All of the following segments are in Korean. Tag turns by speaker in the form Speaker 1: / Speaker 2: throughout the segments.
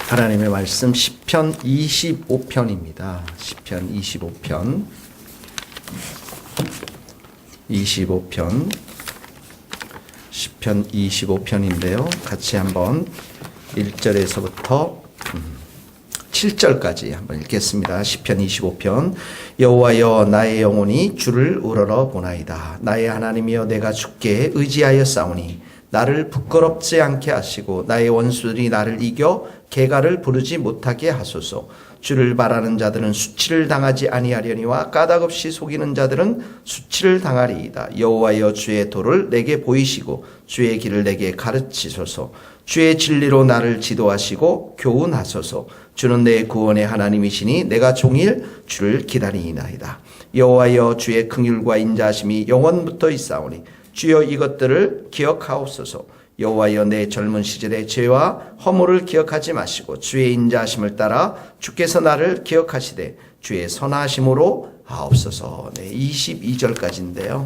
Speaker 1: 하나님의 말씀 시편 25편입니다. 시편 25편 시편 25편인데요. 같이 한번 1절에서부터 7절까지 한번 읽겠습니다. 시편 25편. 여호와여, 나의 영혼이 주를 우러러 보나이다. 나의 하나님이여, 내가 주께 의지하여 싸우니 나를 부끄럽지 않게 하시고 나의 원수들이 나를 이겨 개가를 부르지 못하게 하소서. 주를 바라는 자들은 수치를 당하지 아니하려니와 까닭없이 속이는 자들은 수치를 당하리이다. 여호와여, 주의 도를 내게 보이시고 주의 길을 내게 가르치소서. 주의 진리로 나를 지도하시고 교훈하소서. 주는 내 구원의 하나님이시니 내가 종일 주를 기다리나이다. 여호와여, 주의 긍휼과 인자하심이 영원부터 있사오니 주여 이것들을 기억하옵소서. 여호와여, 내 젊은 시절의 죄와 허물을 기억하지 마시고 주의 인자하심을 따라 주께서 나를 기억하시되 주의 선하심으로 하옵소서. 네, 22절까지인데요.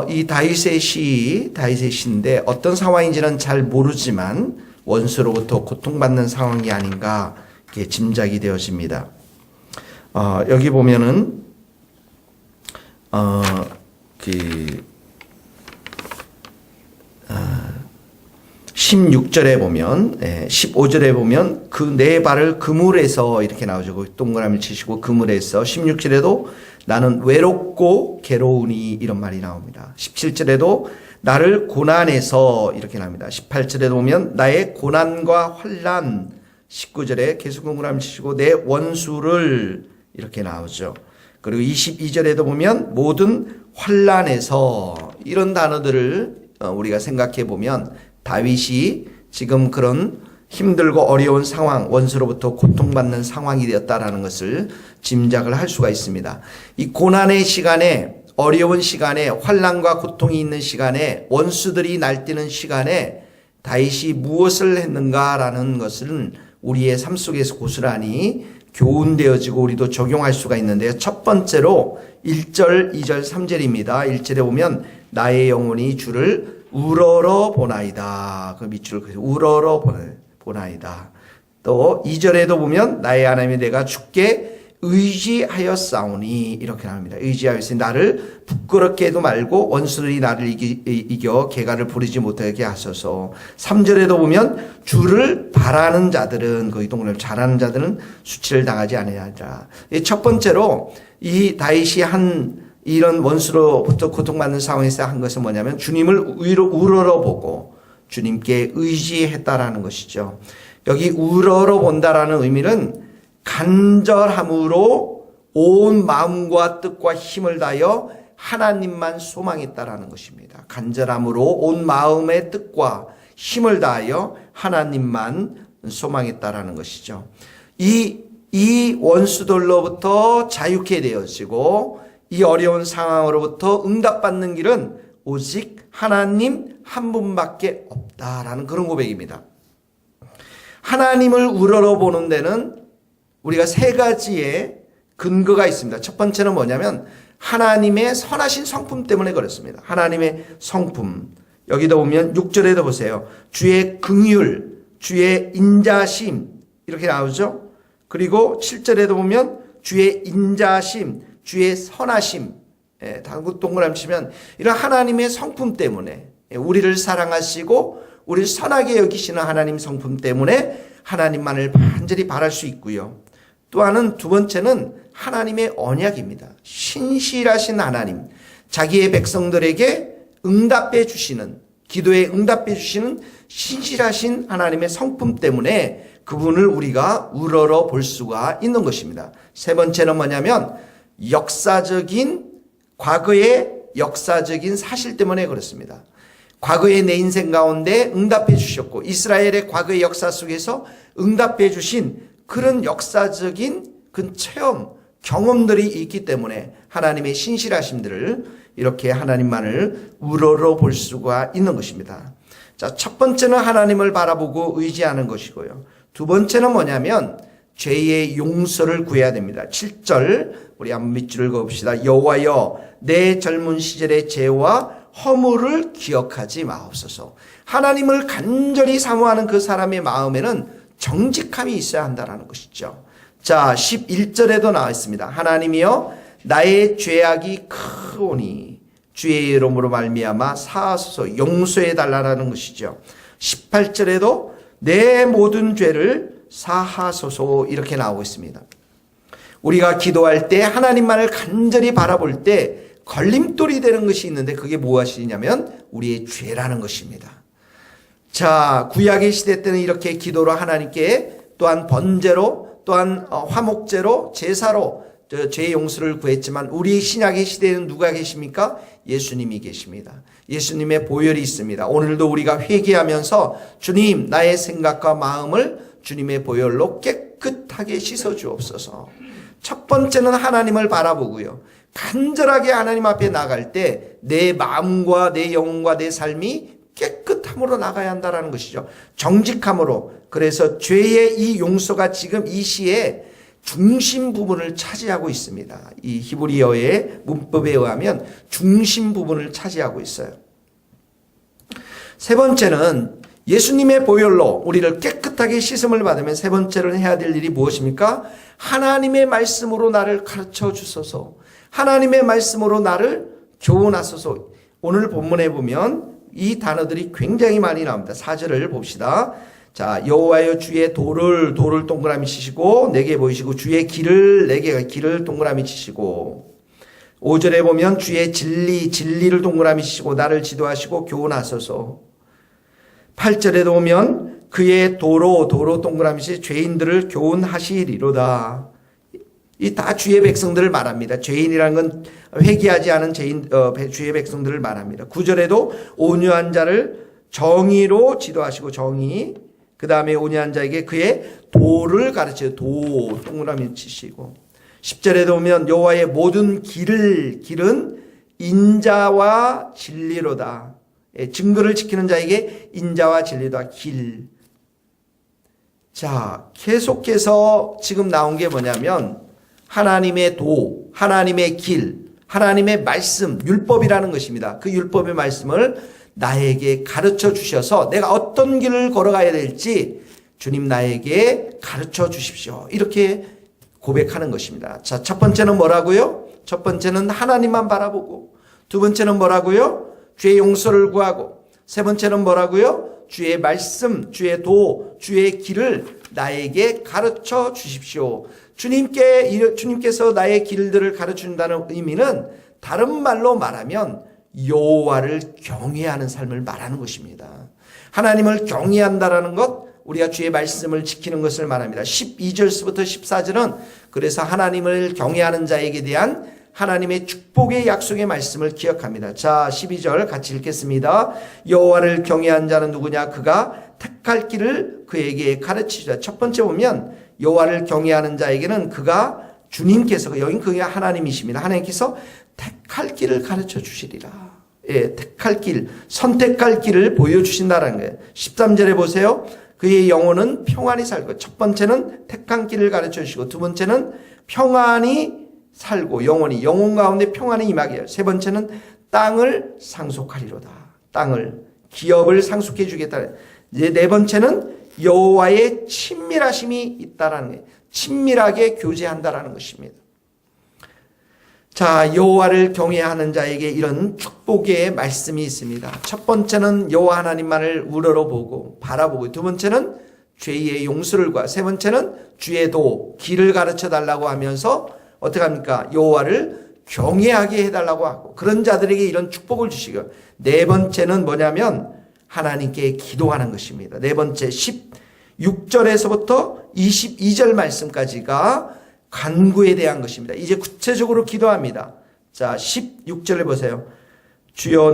Speaker 1: 이 다윗의 시인데 어떤 상황인지는 잘 모르지만 원수로부터 고통받는 상황이 아닌가 이렇게 짐작이 되어집니다. 여기 보면은 16절에 보면 15절에 보면 그 내 발을 그물에서 이렇게 나오죠. 동그라미 치시고 그물에서. 16절에도 나는 외롭고 괴로우니 이런 말이 나옵니다. 17절에도 나를 고난에서 이렇게 나옵니다. 18절에 보면 나의 고난과 환난. 19절에 계속 동그라미 치시고 내 원수를 이렇게 나오죠. 그리고 22절에도 보면 모든 환난에서 이런 단어들을 우리가 생각해 보면 다윗이 지금 그런 힘들고 어려운 상황, 원수로부터 고통받는 상황이 되었다라는 것을 짐작을 할 수가 있습니다. 이 고난의 시간에, 어려운 시간에, 환난과 고통이 있는 시간에, 원수들이 날뛰는 시간에 다윗이 무엇을 했는가라는 것은 우리의 삶 속에서 고스란히 교훈되어지고 우리도 적용할 수가 있는데요. 첫 번째로 1절, 2절, 3절입니다. 1절에 보면 나의 영혼이 주를 우러러 보나이다. 그 밑줄 우러러 보나이다. 또 2절에도 보면 나의 하나님이 내가 주께 의지하여 싸우니 이렇게 나옵니다. 의지하여서 나를 부끄럽게 해도 말고 원수들이 나를 이겨 개가를 부리지 못하게 하소서. 3절에도 보면 주를 바라는 자들은, 그 이동을 잘하는 자들은 수치를 당하지 아니하리라. 첫 번째로 이 다윗이 이런 원수로부터 고통받는 상황에서 한 것은 뭐냐면 주님을 우러러보고 주님께 의지했다라는 것이죠. 여기 우러러 본다라는 의미는 간절함으로 온 마음과 뜻과 힘을 다하여 하나님만 소망했다라는 것입니다. 간절함으로 온 마음의 뜻과 힘을 다하여 하나님만 소망했다라는 것이죠. 이 원수들로부터 자유케 되어지고 이 어려운 상황으로부터 응답받는 길은 오직 하나님 한 분밖에 없다라는 그런 고백입니다. 하나님을 우러러 보는 데는 우리가 세 가지의 근거가 있습니다. 첫 번째는 뭐냐면 하나님의 선하신 성품 때문에 그렇습니다. 하나님의 성품. 여기도 보면 6절에도 보세요. 주의 긍휼, 주의 인자심 이렇게 나오죠. 그리고 7절에도 보면 주의 인자심, 주의 선하심. 동그라미 치면 이런 하나님의 성품 때문에 우리를 사랑하시고 우리를 선하게 여기시는 하나님 성품 때문에 하나님만을 간절히 바랄 수 있고요. 또한은 두 번째는 하나님의 언약입니다. 신실하신 하나님, 자기의 백성들에게 응답해 주시는, 기도에 응답해 주시는 신실하신 하나님의 성품 때문에 그분을 우리가 우러러 볼 수가 있는 것입니다. 세 번째는 뭐냐면 과거의 역사적인 사실 때문에 그렇습니다. 과거의 내 인생 가운데 응답해 주셨고 이스라엘의 과거의 역사 속에서 응답해 주신 그런 역사적인 그 체험, 경험들이 있기 때문에 하나님의 신실하심들을 이렇게 하나님만을 우러러 볼 수가 있는 것입니다. 자, 첫 번째는 하나님을 바라보고 의지하는 것이고요. 두 번째는 뭐냐면 죄의 용서를 구해야 됩니다. 7절 우리 한번 밑줄 그읍시다. 여호와여, 내 젊은 시절의 죄와 허물을 기억하지 마옵소서. 하나님을 간절히 사모하는 그 사람의 마음에는 정직함이 있어야 한다는 것이죠. 자, 11절에도 나와 있습니다. 하나님이여 나의 죄악이 크오니 주의 이름으로 말미암아 사하소서, 용서해 달라는 것이죠. 18절에도 내 모든 죄를 사하소서 이렇게 나오고 있습니다. 우리가 기도할 때 하나님만을 간절히 바라볼 때 걸림돌이 되는 것이 있는데 그게 무엇이냐면 우리의 죄라는 것입니다. 자, 구약의 시대 때는 이렇게 기도로 하나님께 또한 번제로 또한 화목제로 제사로 죄의 용서를 구했지만 우리 신약의 시대에는 누가 계십니까? 예수님이 계십니다. 예수님의 보혈이 있습니다. 오늘도 우리가 회개하면서 주님 나의 생각과 마음을 주님의 보혈로 깨끗하게 씻어 주옵소서. 첫 번째는 하나님을 바라보고요. 간절하게 하나님 앞에 나갈 때 내 마음과 내 영혼과 내 삶이 깨끗함으로 나가야 한다는 것이죠. 정직함으로. 그래서 죄의 이 용서가 지금 이 시에 중심 부분을 차지하고 있습니다. 이 히브리어의 문법에 의하면 중심 부분을 차지하고 있어요. 세 번째는 예수님의 보혈로 우리를 깨끗하게 씻음을 받으면 세 번째로 해야 될 일이 무엇입니까? 하나님의 말씀으로 나를 가르쳐 주소서. 하나님의 말씀으로 나를 교훈하소서. 오늘 본문에 보면 이 단어들이 굉장히 많이 나옵니다. 4절을 봅시다. 자, 여호와여 주의 도를 동그라미 치시고 내게 보이시고 주의 길을 내게 길을 동그라미 치시고 5절에 보면 주의 진리를 동그라미 치시고 나를 지도하시고 교훈하소서. 8절에도 보면 그의 도로 동그라미 치시 죄인들을 교훈하시리로다. 이 다 주의 백성들을 말합니다. 죄인이라는 건 회개하지 않은 주의 백성들을 말합니다. 9절에도 온유한 자를 정의로 지도하시고 정의. 그 다음에 온유한 자에게 그의 도를 가르치고 도 동그라미 치시고 10절에도 보면 여호와의 모든 길은 인자와 진리로다. 증거를 지키는 자에게 인자와 진리로다. 길. 자, 계속해서 지금 나온 게 뭐냐면 하나님의 도, 하나님의 길, 하나님의 말씀, 율법이라는 것입니다. 그 율법의 말씀을 나에게 가르쳐 주셔서 내가 어떤 길을 걸어가야 될지 주님 나에게 가르쳐 주십시오. 이렇게 고백하는 것입니다. 자, 첫 번째는 뭐라고요? 첫 번째는 하나님만 바라보고, 두 번째는 뭐라고요? 주의 용서를 구하고, 세 번째는 뭐라고요? 주의 말씀, 주의 도, 주의 길을 나에게 가르쳐 주십시오. 주님께서 나의 길들을 가르쳐 준다는 의미는 다른 말로 말하면 여호와를 경외하는 삶을 말하는 것입니다. 하나님을 경외한다라는 것, 우리가 주의 말씀을 지키는 것을 말합니다. 12절부터 14절은 그래서 하나님을 경외하는 자에게 대한 하나님의 축복의 약속의 말씀을 기억합니다. 자, 12절 같이 읽겠습니다. 여호와를 경외한 자는 누구냐? 그가 택할 길을 그에게 가르치시다. 첫 번째 보면 여호와를 경외하는 자에게는 그가 주님께서, 여긴 그가 하나님이십니다. 하나님께서 택할 길을 가르쳐 주시리라. 예, 택할 길, 선택할 길을 보여주신다는 거예요. 13절에 보세요. 그의 영혼은 평안히 살고, 첫 번째는 택한 길을 가르쳐 주시고, 두 번째는 평안히 살고, 영혼 가운데 평안이 임하게 해요. 세 번째는 땅을 상속하리로다. 기업을 상속해 주겠다. 이제 네 번째는 여호와의 친밀하심이 있다라는 거예요. 친밀하게 교제한다라는 것입니다. 자, 여호와를 경외하는 자에게 이런 축복의 말씀이 있습니다. 첫 번째는 여호와 하나님만을 우러러보고 바라보고, 두 번째는 죄의 용서를 구하고, 세 번째는 주의 도, 길을 가르쳐 달라고 하면서 어떻게 합니까? 여호와를 경외하게 해달라고 하고, 그런 자들에게 이런 축복을 주시고, 네 번째는 뭐냐면 하나님께 기도하는 것입니다. 네 번째 16절에서부터 22절 말씀까지가 간구에 대한 것입니다. 이제 구체적으로 기도합니다. 자, 16절에 보세요. 주여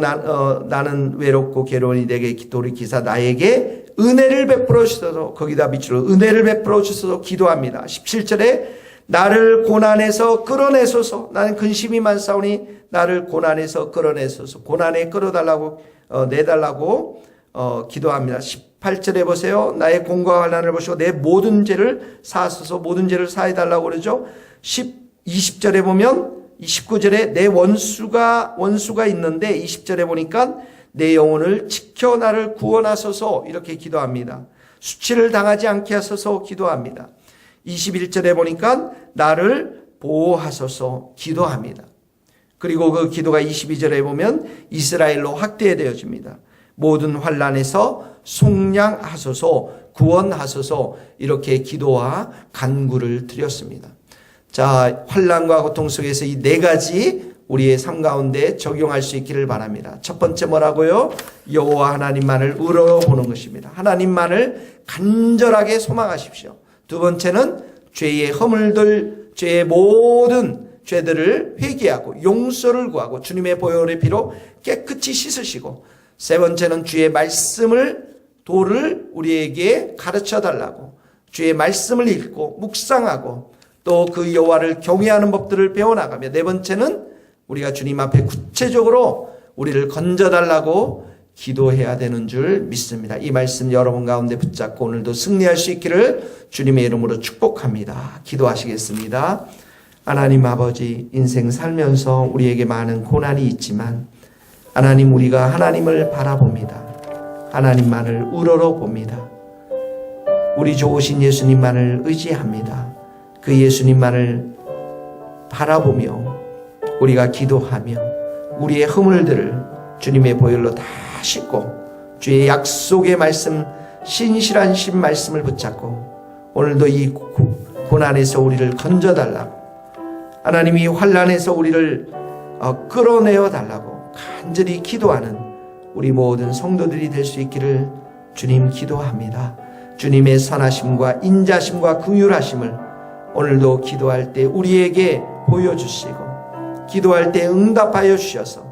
Speaker 1: 나는 외롭고 괴로우니 내게 돌이키사 나에게 은혜를 베풀어 주소서. 거기다 밑으로 은혜를 베풀어 주소서 기도합니다. 17절에 나를 고난에서 끌어내소서. 나는 근심이 많사오니 나를 고난에서 끌어내소서. 고난에 끌어달라고 내달라고 기도합니다. 18절에 보세요. 나의 공고와 환난을 보시고 내 모든 죄를 사하소서. 모든 죄를 사해달라고 그러죠. 20절에 보면 19절에 내 원수가 있는데 20절에 보니까 내 영혼을 지켜 나를 구원하소서 이렇게 기도합니다. 수치를 당하지 않게 하소서 기도합니다. 21절에 보니까 나를 보호하소서 기도합니다. 그리고 그 기도가 22절에 보면 이스라엘로 확대되어집니다. 모든 환난에서 속량하소서 구원하소서 이렇게 기도와 간구를 드렸습니다. 자, 환난과 고통 속에서 이 네 가지 우리의 삶 가운데 적용할 수 있기를 바랍니다. 첫 번째 뭐라고요? 여호와 하나님만을 우러러보는 것입니다. 하나님만을 간절하게 소망하십시오. 두 번째는 죄의 허물들, 죄의 모든 죄들을 회개하고 용서를 구하고 주님의 보혈의 피로 깨끗이 씻으시고, 세 번째는 주의 말씀을 도를 우리에게 가르쳐 달라고 주의 말씀을 읽고 묵상하고 또 그 여호와를 경외하는 법들을 배워나가며, 네 번째는 우리가 주님 앞에 구체적으로 우리를 건져달라고 기도해야 되는 줄 믿습니다. 이 말씀 여러분 가운데 붙잡고 오늘도 승리할 수 있기를 주님의 이름으로 축복합니다. 기도하시겠습니다. 하나님 아버지, 인생 살면서 우리에게 많은 고난이 있지만 하나님, 우리가 하나님을 바라봅니다. 하나님만을 우러러봅니다. 우리 좋으신 예수님만을 의지합니다. 그 예수님만을 바라보며 우리가 기도하며 우리의 허물들을 주님의 보혈로 다 씻고 주의 약속의 말씀, 신실한 신 말씀을 붙잡고 오늘도 이 고난에서 우리를 건져달라고, 하나님이 환난에서 우리를 끌어내어 달라고 간절히 기도하는 우리 모든 성도들이 될 수 있기를 주님 기도합니다. 주님의 선하심과 인자심과 긍휼하심을 오늘도 기도할 때 우리에게 보여주시고 기도할 때 응답하여 주셔서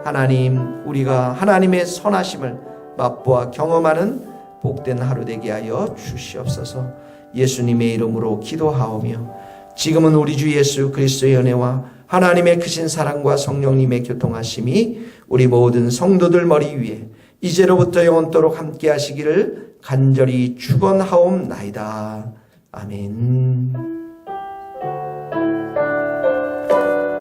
Speaker 1: 하나님, 우리가 하나님의 선하심을 맛보아 경험하는 복된 하루 되게 하여 주시옵소서. 예수님의 이름으로 기도하오며 지금은 우리 주 예수 그리스도의 은혜와 하나님의 크신 사랑과 성령님의 교통하심이 우리 모든 성도들 머리 위에 이제로부터 영원토록 함께 하시기를 간절히 축원하옵나이다. 아멘.